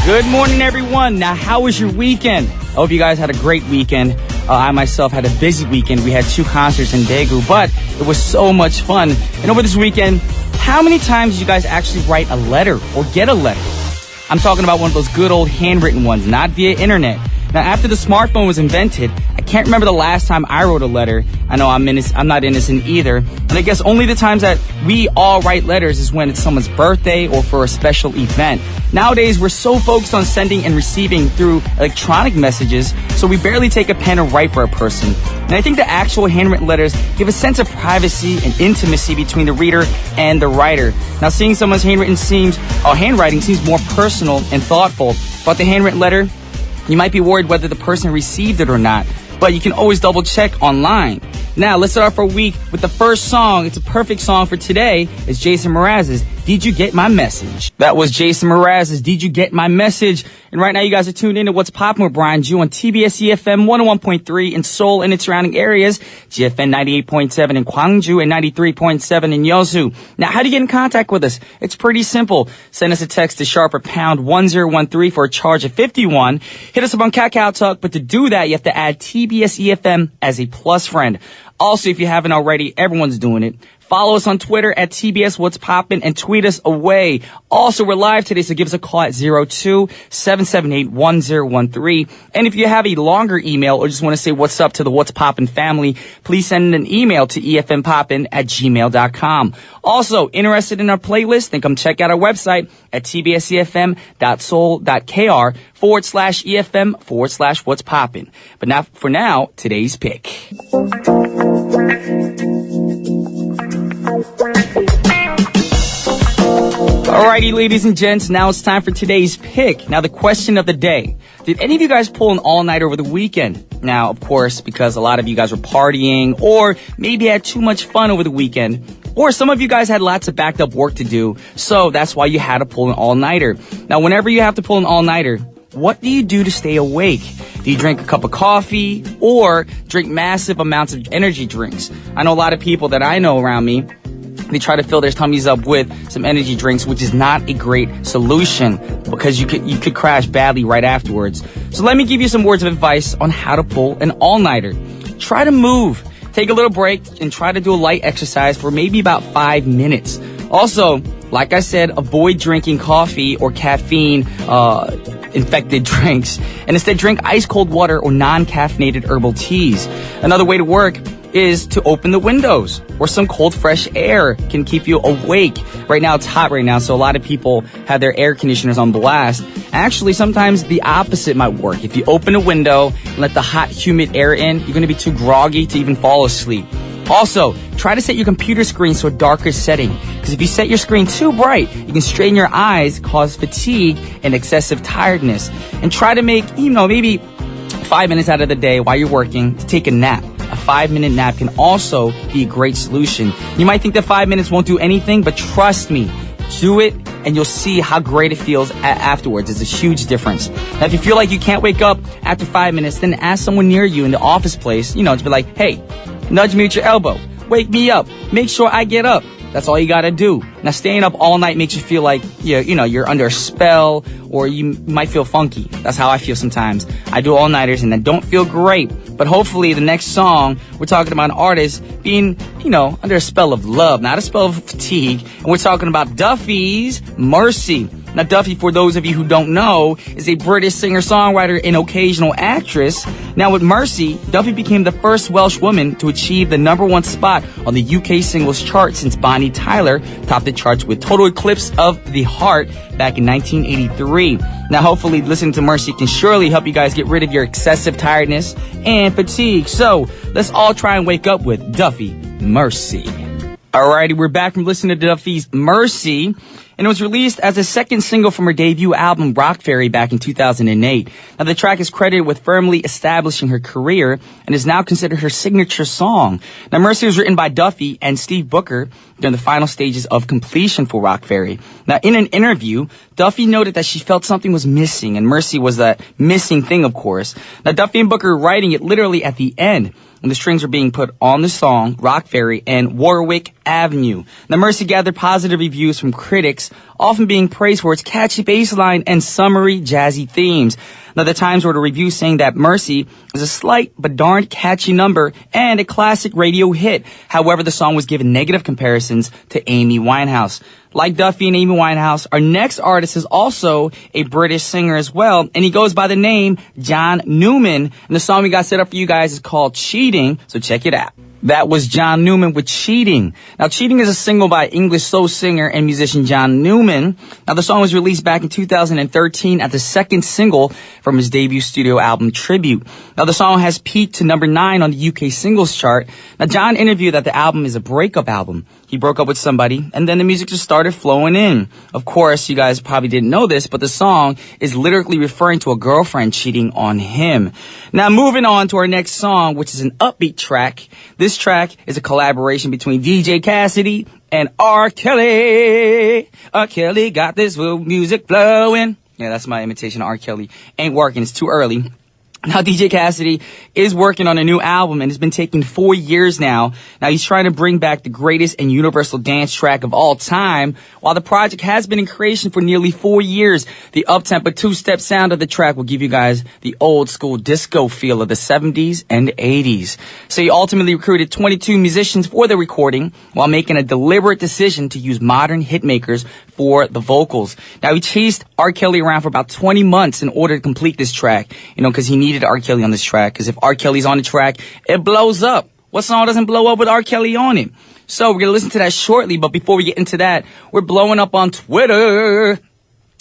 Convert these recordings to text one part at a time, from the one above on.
Good morning, everyone. Now, how was your weekend? I hope you guys had a great weekend. I myself had a busy weekend. We had 2 concerts in Daegu, but it was so much fun. And over this weekend, how many times did you guys actually write a letter or get a letter? I'm talking about one of those good old handwritten ones, not via internet. Now, after the smartphone was invented, I can't remember the last time I wrote a letter. I know I'm not innocent either. And I guess only the times that we all write letters is when it's someone's birthday or for a special event. Nowadays, we're so focused on sending and receiving through electronic messages, so we barely take a pen and write for a person. And I think the actual handwritten letters give a sense of privacy and intimacy between the reader and the writer. Now, seeing someone's handwriting seems more personal and thoughtful. But the handwritten letter, you might be worried whether the person received it or not, but you can always double check online. Now, let's start off our week with the first song. It's a perfect song for today. It's Jason Mraz's Did You Get My Message? That was Jason Mraz's Did You Get My Message? And right now you guys are tuned in to What's Poppin' with Brian Ju on TBS efm 101.3 in Seoul and its surrounding areas, GFN 98.7 in Gwangju and 93.7 in Yeosu. Now, how do you get in contact with us? It's pretty simple. Send us a text to sharper pound 1013 for a charge of 51. Hit us up on Kakao Talk, but to do that, you have to add TBS EFM as a plus friend. Also, if you haven't already, everyone's doing it. Follow us on Twitter at TBS What's Poppin' and tweet us away. Also, we're live today, so give us a call at 02-778-1013. And if you have a longer email or just want to say what's up to the What's Poppin' family, please send an email to efmpoppin@gmail.com. Also, interested in our playlist? Then come check out our website at tbsefm.soul.kr/EFM/What's Poppin'. But for now, today's pick. Alrighty, ladies and gents, now it's time for today's pick. Now, the question of the day. Did any of you guys pull an all-nighter over the weekend? Now, of course, because a lot of you guys were partying or maybe had too much fun over the weekend. Or some of you guys had lots of backed up work to do, so that's why you had to pull an all-nighter. Now, whenever you have to pull an all-nighter, what do you do to stay awake? Do you drink a cup of coffee or drink massive amounts of energy drinks? I know a lot of people that I know around me, they try to fill their tummies up with some energy drinks, which is not a great solution because you could crash badly right afterwards. So let me give you some words of advice on how to pull an all-nighter. Try to move. Take a little break and try to do a light exercise for maybe about 5 minutes. Also, like I said, avoid drinking coffee or caffeine infected drinks and instead drink ice cold water or non-caffeinated herbal teas. Another way to work is to open the windows or some cold fresh air can keep you awake. Right now it's hot right now, so a lot of people have their air conditioners on blast. Actually, sometimes the opposite might work. If you open a window and let the hot humid air in, you're going to be too groggy to even fall asleep. Also, try to set your computer screen to a darker setting, because if you set your screen too bright, you can strain your eyes, cause fatigue and excessive tiredness. And try to make, maybe 5 minutes out of the day while you're working to take a nap. A 5-minute nap can also be a great solution. You might think that 5 minutes won't do anything, but trust me, do it and you'll see how great it feels afterwards. It's a huge difference. Now, if you feel like you can't wake up after 5 minutes, then ask someone near you in the office place, to be like, hey, nudge me with your elbow. Wake me up. Make sure I get up. That's all you gotta do. Now, staying up all night makes you feel like you're under a spell or you might feel funky. That's how I feel sometimes. I do all-nighters and I don't feel great. But hopefully the next song, we're talking about an artist being, under a spell of love, not a spell of fatigue. And we're talking about Duffy's Mercy. Now, Duffy, for those of you who don't know, is a British singer-songwriter and occasional actress. Now, with Mercy, Duffy became the first Welsh woman to achieve the #1 spot on the UK singles chart since Bonnie Tyler topped the charts with Total Eclipse of the Heart back in 1983. Now, hopefully, listening to Mercy can surely help you guys get rid of your excessive tiredness and fatigue. So, let's all try and wake up with Duffy Mercy. Alrighty, we're back from listening to Duffy's Mercy. And it was released as a second single from her debut album, Rock Ferry, back in 2008. Now, the track is credited with firmly establishing her career and is now considered her signature song. Now, Mercy was written by Duffy and Steve Booker during the final stages of completion for Rock Ferry. Now, in an interview, Duffy noted that she felt something was missing, and Mercy was that missing thing, of course. Now, Duffy and Booker were writing it literally at the end. when the strings were being put on the song Rock Ferry and Warwick Avenue. Now, Mercy gathered positive reviews from critics, often being praised for its catchy bass line and summery, jazzy themes. Now, the Times wrote a review saying that Mercy is a slight but darn catchy number and a classic radio hit. However, the song was given negative comparisons to Amy Winehouse. Like Duffy and Amy Winehouse, our next artist is also a British singer as well, and he goes by the name John Newman. And the song we got set up for you guys is called Cheating, so check it out. That was John Newman with Cheating. Now, Cheating is a single by English soul singer and musician John Newman. Now, the song was released back in 2013 as the second single from his debut studio album, Tribute. Now, the song has peaked to number 9 on the UK singles chart. Now, John interviewed that the album is a breakup album. He broke up with somebody, and then the music just started flowing in. Of course, you guys probably didn't know this, but the song is literally referring to a girlfriend cheating on him. Now, moving on to our next song, which is an upbeat track. This track is a collaboration between DJ Cassidy and R. Kelly. R. Kelly got this music flowing. Yeah, that's my imitation of R. Kelly. Ain't working. It's too early. Now, DJ Cassidy is working on a new album, and it's been taking 4 years now. Now, he's trying to bring back the greatest and universal dance track of all time. While the project has been in creation for nearly 4 years, the up-tempo two-step sound of the track will give you guys the old-school disco feel of the 70s and 80s. So he ultimately recruited 22 musicians for the recording while making a deliberate decision to use modern hitmakers for the vocals. Now, he chased R. Kelly around for about 20 months in order to complete this track, because he needed R. Kelly on this track, because if R. Kelly's on the track, it blows up. What song doesn't blow up with R. Kelly on it? So we're going to listen to that shortly, but before we get into that, we're blowing up on Twitter.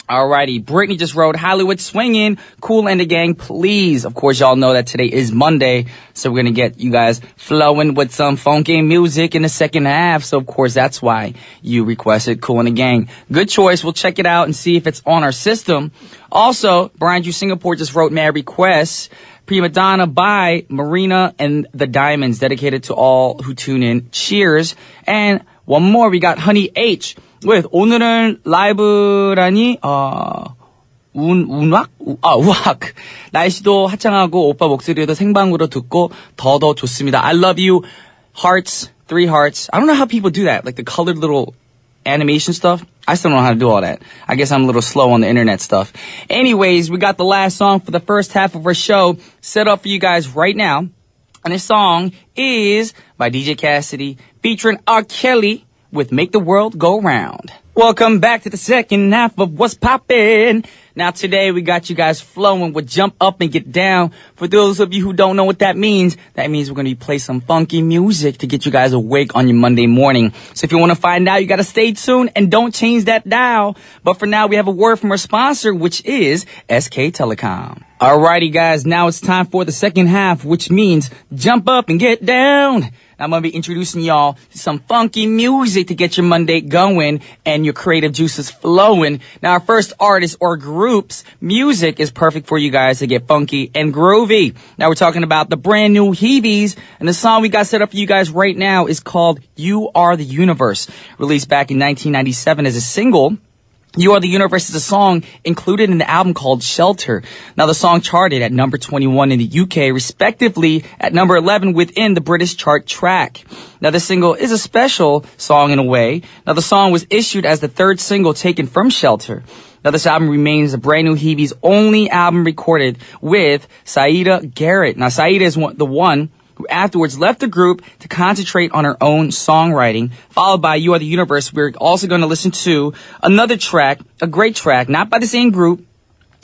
Alrighty, Brittany just wrote, Hollywood swinging, Kool and the Gang, please. Of course, y'all know that today is Monday, so we're gonna get you guys flowing with some funky music in the second half. So, of course, that's why you requested Kool and the Gang. Good choice. We'll check it out and see if it's on our system. Also, Brian Drew Singapore just wrote Mad Requests, Prima Donna by Marina and the Diamonds, dedicated to all who tune in. Cheers. And one more, we got Honey H with 오늘은 라이브라니 우악. 날씨도 화창하고 오빠 목소리도 생방으로 듣고 더 좋습니다. I love you. Hearts, 3 hearts. I don't know how people do that, like the colored little animation stuff. I still don't know how to do all that. I guess I'm a little slow on the internet stuff. Anyways, we got the last song for the first half of our show set up for you guys right now. And this song is by DJ Cassidy featuring R. Kelly with Make the World Go Round. Welcome back to the second half of What's Poppin'. Now today we got you guys flowing with Jump Up and Get Down. For those of you who don't know what that means we're going to be playing some funky music to get you guys awake on your Monday morning. So if you want to find out, you got to stay tuned and don't change that dial. But for now, we have a word from our sponsor, which is SK Telecom. Alrighty, guys, now it's time for the second half, which means Jump Up and Get Down. I'm going to be introducing y'all to some funky music to get your Monday going and your creative juices flowing. Now, our first artist or group's music is perfect for you guys to get funky and groovy. Now, we're talking about the brand new Heavies, and the song we got set up for you guys right now is called You Are the Universe, released back in 1997 as a single. You Are the Universe is a song included in the album called Shelter. Now, the song charted at number 21 in the UK, respectively at number 11 within the British chart track. Now, the single is a special song in a way. Now, the song was issued as the third single taken from Shelter. Now, this album remains the brand new Heavies' only album recorded with Saida Garrett. Now, Saida is the one who afterwards left the group to concentrate on her own songwriting, followed by You Are the Universe. We're also going to listen to another track, a great track, not by the same group,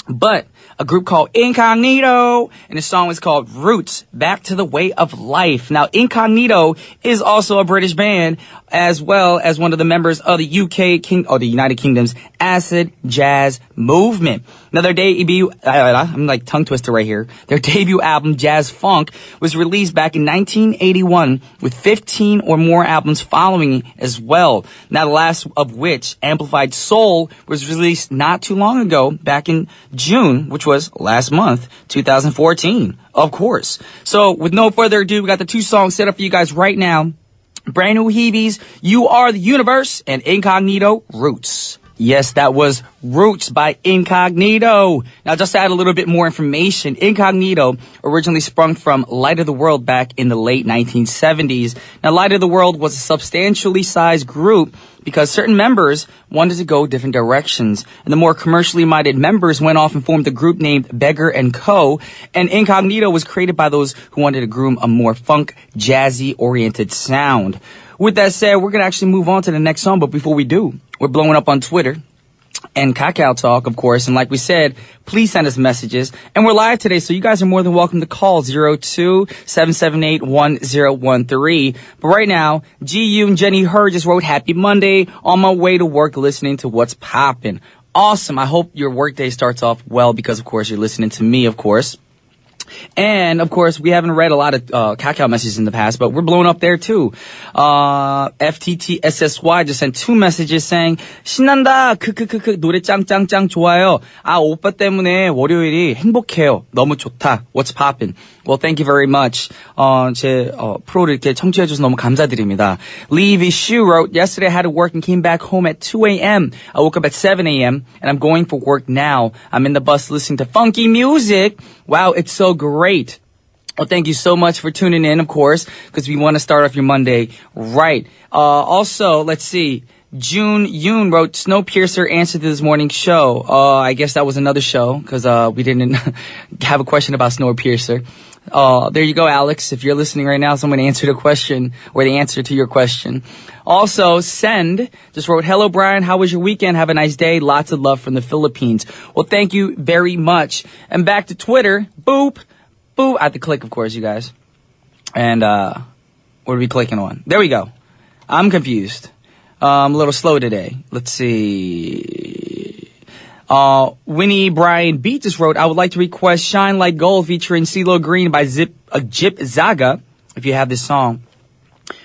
but a group called Incognito, and the song is called Roots, Back to the Way of Life. Now, Incognito is also a British band, as well as one of the members of the the United Kingdom's acid jazz movement. Now, their debut, I'm like tongue twister right here. Their debut album, Jazz Funk, was released back in 1981 with 15 or more albums following as well. Now, the last of which, Amplified Soul, was released not too long ago, back in June, which was last month, 2014, of course. So, with no further ado, we got the 2 songs set up for you guys right now. Brand new Heavies, You Are the Universe, and Incognito, Roots. Yes, that was Roots by Incognito. Now, just to add a little bit more information, Incognito originally sprung from Light of the World back in the late 1970s. Now, Light of the World was a substantially sized group because certain members wanted to go different directions. And the more commercially minded members went off and formed a group named Beggar & Co. And Incognito was created by those who wanted to groom a more funk, jazzy-oriented sound. With that said, we're going to actually move on to the next song, but before we do, we're blowing up on Twitter and Kakao Talk, of course. And like we said, please send us messages. And we're live today, so you guys are more than welcome to call 02-778-1013. But right now, GU and Jenny Hur just wrote Happy Monday on my way to work listening to What's Poppin'. Awesome. I hope your workday starts off well because, of course, you're listening to me, of course. And, of course, we haven't read a lot of Kakao messages in the past, but we're blowing up there, too. FTTSSY just sent 2 messages saying, 신난다! 노래 짱짱짱 좋아요. 아, 오빠 때문에 월요일이 행복해요. 너무 좋다. What's poppin'? Well, thank you very much. 제 프로를 이렇게 청취해줘서 너무 감사드립니다. Lee V. Shu wrote, yesterday I had to work and came back home at 2 a.m. I woke up at 7 a.m. and I'm going for work now. I'm in the bus listening to funky music. Wow, it's so great. Well, thank you so much for tuning in, of course, because we want to start off your Monday right. Also, let's see. June Yoon wrote, Snowpiercer answered to this morning's show. I guess that was another show, because we didn't have a question about Snowpiercer. There you go, Alex. If you're listening right now, someone answered a question, or the answer to your question. Also, Send just wrote, hello, Brian. How was your weekend? Have a nice day. Lots of love from the Philippines. Well, thank you very much. And back to Twitter. Boop. Boop. I have to click, of course, you guys. And what are we clicking on? There we go. I'm confused. I'm a little slow today. Let's see. Winnie Brian Beat just wrote, I would like to request Shine Like Gold featuring CeeLo Green by Jip Zaga, if you have this song.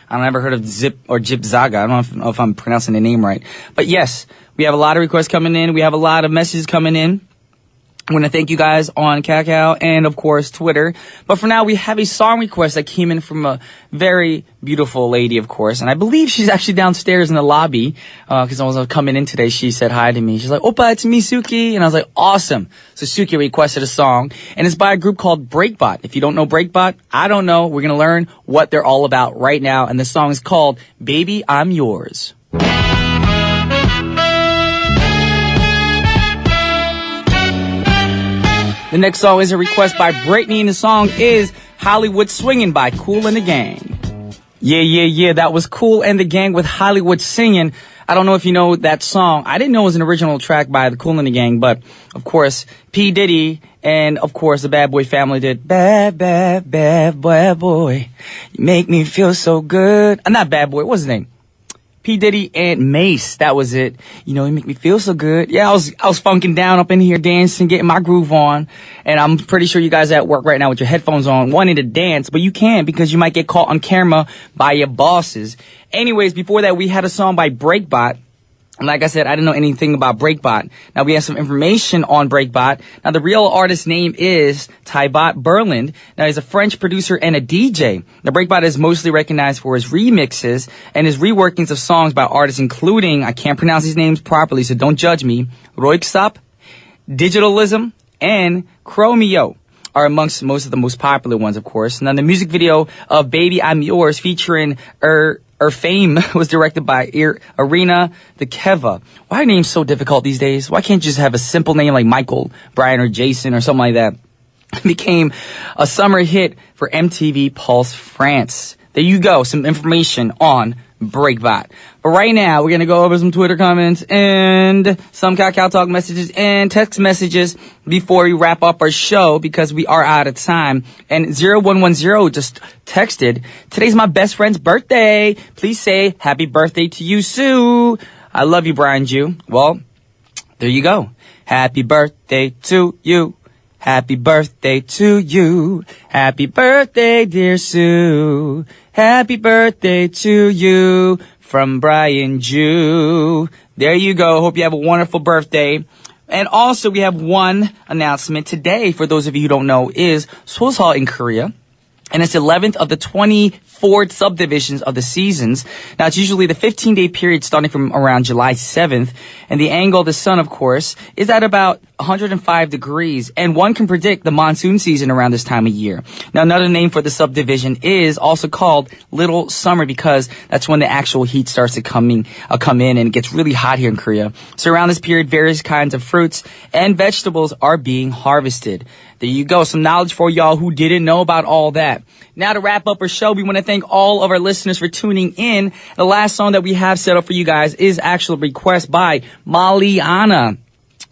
I've never heard of Zip or Jip Zaga. I don't know if I'm pronouncing the name right. But yes, we have a lot of requests coming in. We have a lot of messages coming in. I want to thank you guys on Kakao and, of course, Twitter. But for now, we have a song request that came in from a very beautiful lady, of course. And I believe she's actually downstairs in the lobby because I was coming in today. She said hi to me. She's like, Oppa, it's me, Suki. And I was like, awesome. So Suki requested a song. And it's by a group called Breakbot. If you don't know Breakbot, I don't know. We're going to learn what they're all about right now. And the song is called Baby, I'm Yours. The next song is a request by Brittany, and the song is Hollywood Swingin' by Kool and the Gang. Yeah. That was Kool and the Gang with Hollywood Singin'. I don't know if you know that song. I didn't know it was an original track by the Kool and the Gang, but, of course, P. Diddy and, of course, the Bad Boy family did Bad Boy. You make me feel so good. Not Bad Boy. What's his name? P. Diddy and Mace, that was it. You know, you make me feel so good. Yeah, I was funking down up in here dancing, getting my groove on. And I'm pretty sure you guys are at work right now with your headphones on, wanting to dance, but you can't because you might get caught on camera by your bosses. Anyways, before that, we had a song by Breakbot. And like I said, I didn't know anything about Breakbot. Now, we have some information on Breakbot. Now, the real artist's name is Tybot Berland. Now, he's a French producer and a DJ. Now, Breakbot is mostly recognized for his remixes and his reworkings of songs by artists including, I can't pronounce these names properly, so don't judge me, Roixop, Digitalism, and Chromeo are amongst most of the most popular ones, of course. Now, the music video of Baby, I'm Yours featuring Her Fame was directed by Irina Dekeva. Why are names so difficult these days? Why can't you just have a simple name like Michael, Brian, or Jason, or something like that? It became a summer hit for MTV Pulse France. There you go, some information on Breakbot. But right now, we're going to go over some Twitter comments and some Kakao Talk messages and text messages before we wrap up our show because we are out of time. And 0110 just texted, today's my best friend's birthday. Please say happy birthday to you, Sue. I love you, Brian Jew. Well, there you go. Happy birthday to you. Happy birthday to you. Happy birthday, dear Sue. Happy birthday to you from Brian Jew. There you go. Hope you have a wonderful birthday. And also, we have one announcement today, for those of you who don't know, is Soseol in Korea. And it's the 11th of the 24 subdivisions of the seasons. Now, it's usually the 15-day period starting from around July 7th. And the angle of the sun, of course, is at about 105 degrees. And one can predict the monsoon season around this time of year. Now, another name for the subdivision is also called Little Summer because that's when the actual heat starts to come in and it gets really hot here in Korea. So around this period, various kinds of fruits and vegetables are being harvested. There you go. Some knowledge for y'all who didn't know about all that. Now to wrap up our show, we want to thank all of our listeners for tuning in. The last song that we have set up for you guys is actually a request by Maliana.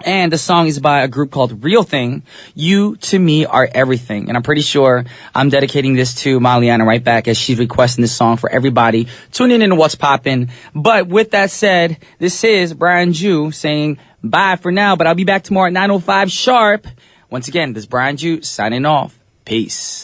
And the song is by a group called Real Thing. You to me are everything. And I'm pretty sure I'm dedicating this to Maliana right back as she's requesting this song for everybody tuning in to What's Poppin'. But with that said, this is Brian Ju saying bye for now, but I'll be back tomorrow at 9:05 sharp. Once again, this is Brian Ju signing off. Peace.